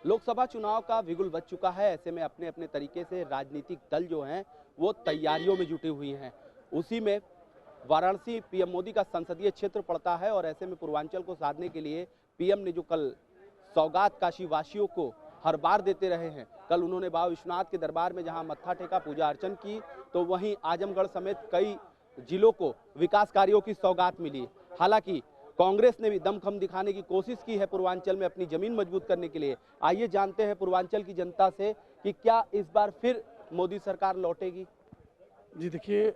लोकसभा चुनाव का बिगुल बज चुका है। ऐसे में अपने अपने तरीके से राजनीतिक दल जो हैं वो तैयारियों में जुटी हुई हैं। उसी में वाराणसी पीएम मोदी का संसदीय क्षेत्र पड़ता है और ऐसे में पूर्वांचल को साधने के लिए पीएम ने जो कल सौगात काशी वासियों को हर बार देते रहे हैं। कल उन्होंने बाबा विश्वनाथ के दरबार में जहां मत्था टेका, पूजा अर्चन की, तो वहीं आजमगढ़ समेत कई जिलों को विकास कार्यों की सौगात मिली। हालांकि कांग्रेस ने भी दमखम दिखाने की कोशिश की है पूर्वांचल में अपनी जमीन मजबूत करने के लिए। आइए जानते हैं पूर्वांचल की जनता से कि क्या इस बार फिर मोदी सरकार लौटेगी। जी देखिए,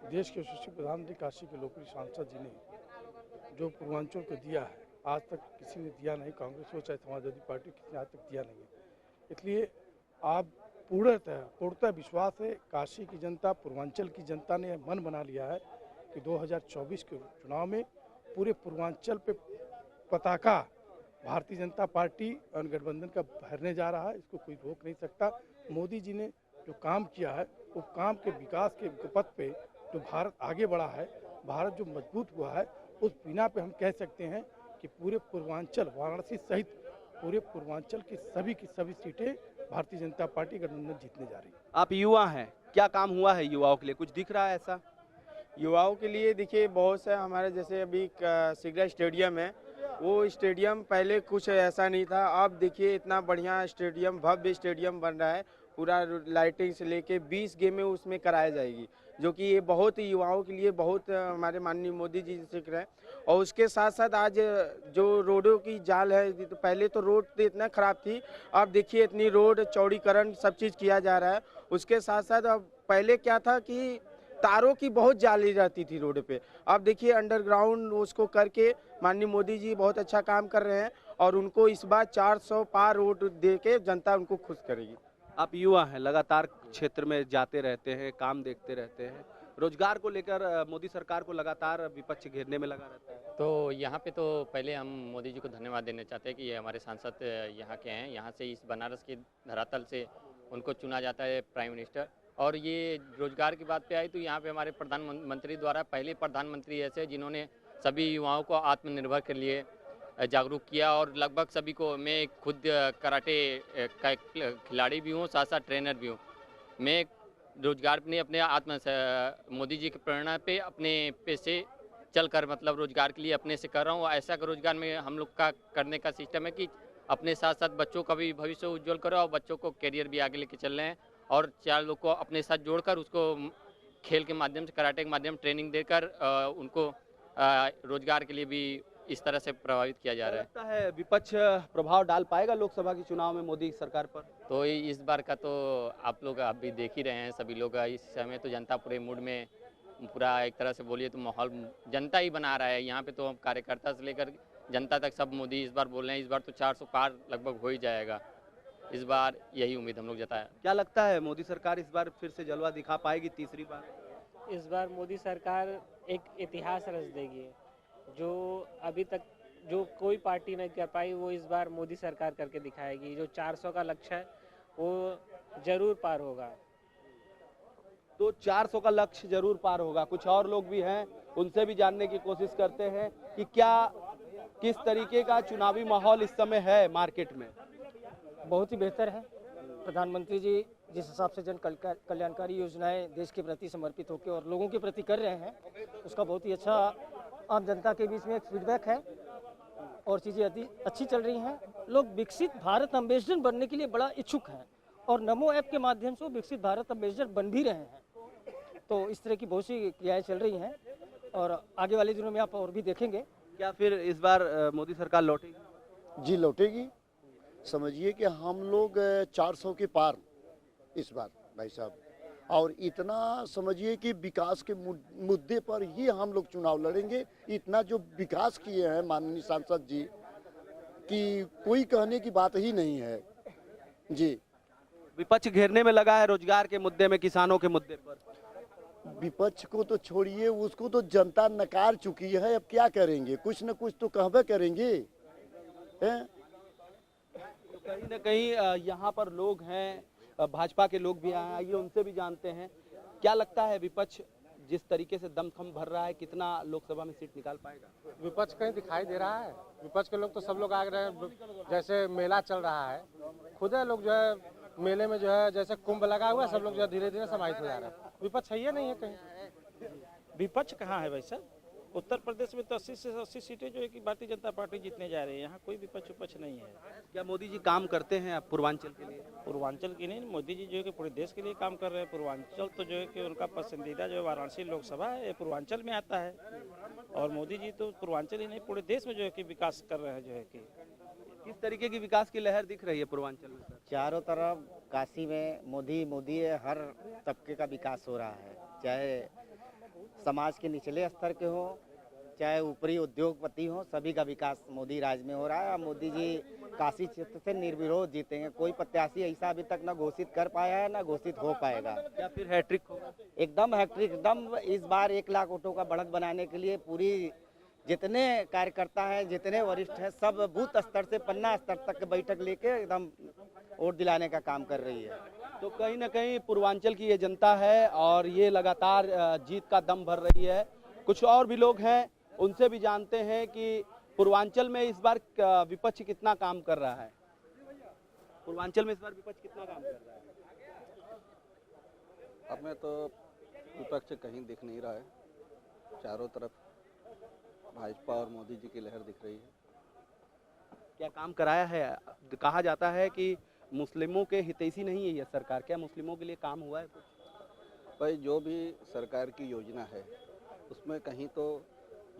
देश के यशस्वी प्रधानमंत्री काशी के लोकप्रिय सांसद जी ने जो पूर्वांचल को दिया है, आज तक किसी ने दिया नहीं, कांग्रेस हो चाहे समाजवादी पार्टी, किसी ने आज तक दिया नहीं है। इसलिए आप पूर्णतः विश्वास है, काशी की जनता, पूर्वांचल की जनता ने मन बना लिया है कि 2024 के चुनाव में पूरे पूर्वांचल पे पताका भारतीय जनता पार्टी और गठबंधन का भरने जा रहा है। इसको कोई रोक नहीं सकता। मोदी जी ने जो काम किया है, वो काम के विकास के पथ पे जो भारत आगे बढ़ा है, भारत जो मजबूत हुआ है, उस बिना पे हम कह सकते हैं कि पूरे पूर्वांचल, वाराणसी सहित पूरे पूर्वांचल की सभी सीटें भारतीय जनता पार्टी गठबंधन जीतने जा रही है। आप युवा हैं, क्या काम हुआ है युवाओं के लिए, कुछ दिख रहा है ऐसा? युवाओं के लिए देखिए बहुत से हमारे जैसे अभी सिगरा स्टेडियम है, वो स्टेडियम पहले कुछ ऐसा नहीं था। अब देखिए इतना बढ़िया स्टेडियम, भव्य स्टेडियम बन रहा है। पूरा लाइटिंग से लेके 20 गेमें उसमें कराई जाएगी, जो कि ये बहुत युवाओं के लिए बहुत हमारे माननीय मोदी जी सीख रहे हैं। और उसके साथ साथ आज जो रोडों की जाल है, तो पहले तो रोड तो इतना खराब थी, अब देखिए इतनी रोड चौड़ीकरण सब चीज़ किया जा रहा है। उसके साथ साथ अब पहले क्या था कि तारों की बहुत जाली रहती थी रोड पे, अब देखिए अंडरग्राउंड उसको करके माननीय मोदी जी बहुत अच्छा काम कर रहे हैं और उनको इस बार 400 पार रोड दे के जनता उनको खुश करेगी। आप युवा हैं, लगातार क्षेत्र में जाते रहते हैं, काम देखते रहते हैं। रोजगार को लेकर मोदी सरकार को लगातार विपक्ष घेरने में लगा रहता है। तो यहाँ पे तो पहले हम मोदी जी को धन्यवाद देना चाहते हैं कि ये हमारे सांसद यहाँ के हैं। यहाँ से इस बनारस के धरातल से उनको चुना जाता है प्राइम मिनिस्टर। और ये रोजगार की बात पे आई तो यहाँ पे हमारे प्रधानमंत्री द्वारा पहले प्रधानमंत्री ऐसे जिन्होंने सभी युवाओं को आत्मनिर्भर के लिए जागरूक किया। और लगभग सभी को, मैं खुद कराटे का खिलाड़ी भी हूँ, साथ साथ ट्रेनर भी हूँ। मैं रोजगार अपने मोदी जी की प्रेरणा पे अपने पैसे चलकर मतलब रोजगार के लिए अपने से कर रहा हूँ। ऐसा रोजगार में हम लोग का करने का सिस्टम है कि अपने साथ साथ बच्चों का भी भविष्य उज्जवल करो और बच्चों को करियर भी आगे लेके चल रहे हैं। और 4 लोग को अपने साथ जोड़कर उसको खेल के माध्यम से, कराटे के माध्यम ट्रेनिंग देकर उनको रोजगार के लिए भी इस तरह से प्रभावित किया जा रहा है। लगता है विपक्ष प्रभाव डाल पाएगा लोकसभा के चुनाव में मोदी सरकार पर? तो इस बार का तो आप लोग अभी देख ही रहे हैं, सभी लोग इस समय तो जनता पूरे मूड में, पूरा एक तरह से बोलिए तो माहौल जनता ही बना रहा है। यहाँ पे तो हम कार्यकर्ता से लेकर जनता तक सब मोदी इस बार बोल रहे हैं। इस बार तो 400 पार लगभग हो ही जाएगा, इस बार यही उम्मीद हम लोग जताया। क्या लगता है मोदी सरकार इस बार फिर से जलवा दिखा पाएगी तीसरी बार? इस बार मोदी सरकार एक इतिहास रच देगी, जो अभी तक जो कोई पार्टी नहीं कर पाई वो इस बार मोदी सरकार करके दिखाएगी। जो 400 का लक्ष्य है वो जरूर पार होगा। तो 400 का लक्ष्य जरूर पार होगा। कुछ और लोग भी हैं, उनसे भी जानने की कोशिश करते हैं कि क्या किस तरीके का चुनावी माहौल इस समय है मार्केट में। बहुत ही बेहतर है। प्रधानमंत्री जी जिस हिसाब से जन कल्याणकारी योजनाएं देश के प्रति समर्पित होकर और लोगों के प्रति कर रहे हैं, उसका बहुत ही अच्छा आम जनता के बीच में एक फीडबैक है और चीज़ें अच्छी चल रही हैं। लोग विकसित भारत एम्बेसडर बनने के लिए बड़ा इच्छुक हैं और नमो ऐप के माध्यम से विकसित भारत एम्बेसडर बन भी रहे हैं। तो इस तरह की बहुत सी क्रियाएँ चल रही हैं और आगे वाले दिनों में आप और भी देखेंगे। क्या फिर इस बार मोदी सरकार लौटेगी? जी लौटेगी। समझिए कि हम लोग 400 के पार इस बार भाई साहब, और इतना समझिए कि विकास के मुद्दे पर ही हम लोग चुनाव लड़ेंगे। इतना जो विकास किए हैं माननीय सांसद जी कि कोई कहने की बात ही नहीं है। जी विपक्ष घेरने में लगा है रोजगार के मुद्दे में, किसानों के मुद्दे पर। विपक्ष को तो छोड़िए, उसको तो जनता नकार चुकी है। अब क्या करेंगे, कुछ न कुछ तो कहबे करेंगे। कहीं न कहीं यहाँ पर लोग हैं, भाजपा के लोग भी आए, आइए उनसे भी जानते हैं। क्या लगता है विपक्ष जिस तरीके से दमखम भर रहा है, कितना लोकसभा में सीट निकाल पाएगा? विपक्ष कहीं दिखाई दे रहा है? विपक्ष के लोग तो सब लोग आ रहे हैं, जैसे मेला चल रहा है, खुद है लोग जो है मेले में जो है जैसे कुंभ लगा हुआ है, सब लोग जो है धीरे धीरे समाहित हो जा रहे हैं। विपक्ष है ही नहीं है कहीं। विपक्ष कहाँ है भाई साहब? उत्तर प्रदेश में तो 80 से 80 सीटें जो है कि भारतीय जनता पार्टी जीतने जा रही है। यहाँ कोई विपक्ष नहीं है। क्या मोदी जी काम करते हैं आप पूर्वांचल के लिए? पूर्वांचल की नहीं, मोदी जी जो है कि पूरे देश के लिए काम कर रहे हैं। पूर्वांचल तो जो है कि उनका पसंदीदा जो है वाराणसी लोकसभा है, ये पूर्वांचल में आता है। और मोदी जी तो पूर्वांचल ही नहीं पूरे देश में जो है कि विकास कर रहे हैं। जो है कि किस तरीके की विकास की लहर दिख रही है पूर्वांचल में सर? चारों तरफ काशी में मोदी है, हर तबके का विकास हो रहा है, चाहे समाज के निचले स्तर के हो, चाहे ऊपरी उद्योगपति हो, सभी का विकास मोदी राज में हो रहा है। और मोदी जी काशी क्षेत्र से निर्विरोध जीतेंगे। कोई प्रत्याशी ऐसा अभी तक न घोषित कर पाया है, न घोषित हो पाएगा। क्या फिर हैट्रिक होगा? एकदम हैट्रिक, एकदम। इस बार 1 लाख वोटों का बढ़त बनाने के लिए पूरी जितने कार्यकर्ता हैं, जितने वरिष्ठ हैं, सब बूथ स्तर से पन्ना स्तर तक बैठक लेके एकदम वोट दिलाने का काम कर रही है। तो कहीं ना कहीं पूर्वांचल की ये जनता है और ये लगातार जीत का दम भर रही है। कुछ और भी लोग हैं, उनसे भी जानते हैं कि पूर्वांचल में इस बार विपक्ष कितना काम कर रहा है। पूर्वांचल में इस बार विपक्ष कितना काम कर रहा है? अब में तो विपक्ष कहीं दिख नहीं रहा है। चारों तरफ भाजपा और मोदी जी की लहर दिख रही है। क्या काम कराया है? कहा जाता है कि मुस्लिमों के हितैषी नहीं है ये सरकार। क्या मुस्लिमों के लिए काम हुआ है कुछ? भाई जो भी सरकार की योजना है उसमें कहीं तो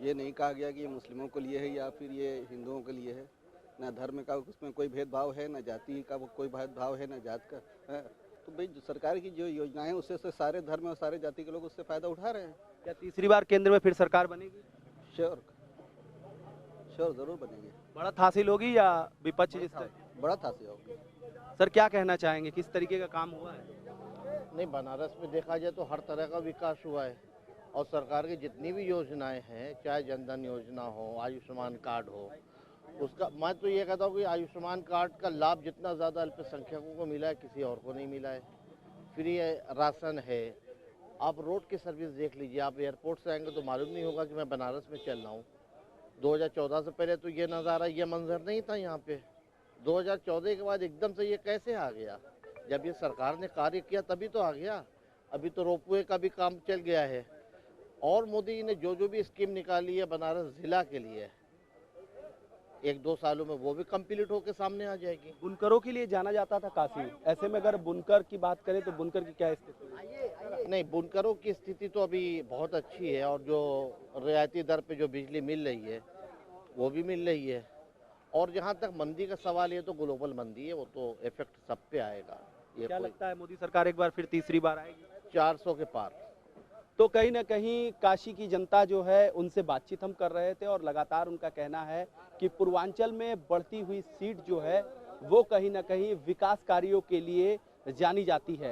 ये नहीं कहा गया कि ये मुस्लिमों के लिए है या फिर ये हिंदुओं के लिए है। ना धर्म का उसमें कोई भेदभाव है, ना जाति का कोई भेदभाव है, ना जात का है। तो भाई सरकार की जो योजनाएं उससे सारे धर्म और सारे जाति के लोग उससे फ़ायदा उठा रहे हैं। क्या तीसरी बार केंद्र में फिर सरकार बनेगी? श्योर ज़रूर बनेगी। बढ़त हासिल होगी या विपक्ष जिस बढ़त हासिल होगी। सर क्या कहना चाहेंगे, किस तरीके का काम हुआ है? नहीं, बनारस में देखा जाए तो हर तरह का विकास हुआ है और सरकार की जितनी भी योजनाएं हैं, चाहे जनधन योजना हो, आयुष्मान कार्ड हो, उसका मैं तो ये कहता हूँ कि आयुष्मान कार्ड का लाभ जितना ज़्यादा अल्पसंख्यकों को मिला है, किसी और को नहीं मिला है। फ्री राशन है। आप रोड की सर्विस देख लीजिए, आप एयरपोर्ट से आएंगे तो मालूम नहीं होगा कि मैं बनारस में चल रहा हूँ। 2014 से पहले तो ये नज़ारा, ये मंजर नहीं था यहाँ पे। 2014 के बाद एकदम से ये कैसे आ गया? जब ये सरकार ने कार्य किया तभी तो आ गया। अभी तो रोपवे का भी काम चल गया है और मोदी जी ने जो भी स्कीम निकाली है बनारस जिला के लिए, 1-2 सालों में वो भी कंप्लीट होकर सामने आ जाएगी। बुनकरों के लिए जाना जाता था काशी। ऐसे में अगर बुनकर की बात करें तो बुनकर की क्या स्थिति है? नहीं, बुनकरों की स्थिति तो अभी बहुत अच्छी है और जो रियायती दर पे जो बिजली मिल रही है वो भी मिल रही है। और जहाँ तक मंदी का सवाल है तो ग्लोबल मंदी है, वो तो इफेक्ट सब पे आएगा। ये क्या लगता है मोदी सरकार एक बार फिर तीसरी बार आएगी? 400 के पार। तो कहीं ना कहीं काशी की जनता जो है उनसे बातचीत हम कर रहे थे और लगातार उनका कहना है कि पूर्वांचल में बढ़ती हुई सीट जो है वो कहीं ना कहीं विकास कार्यों के लिए जानी जाती है।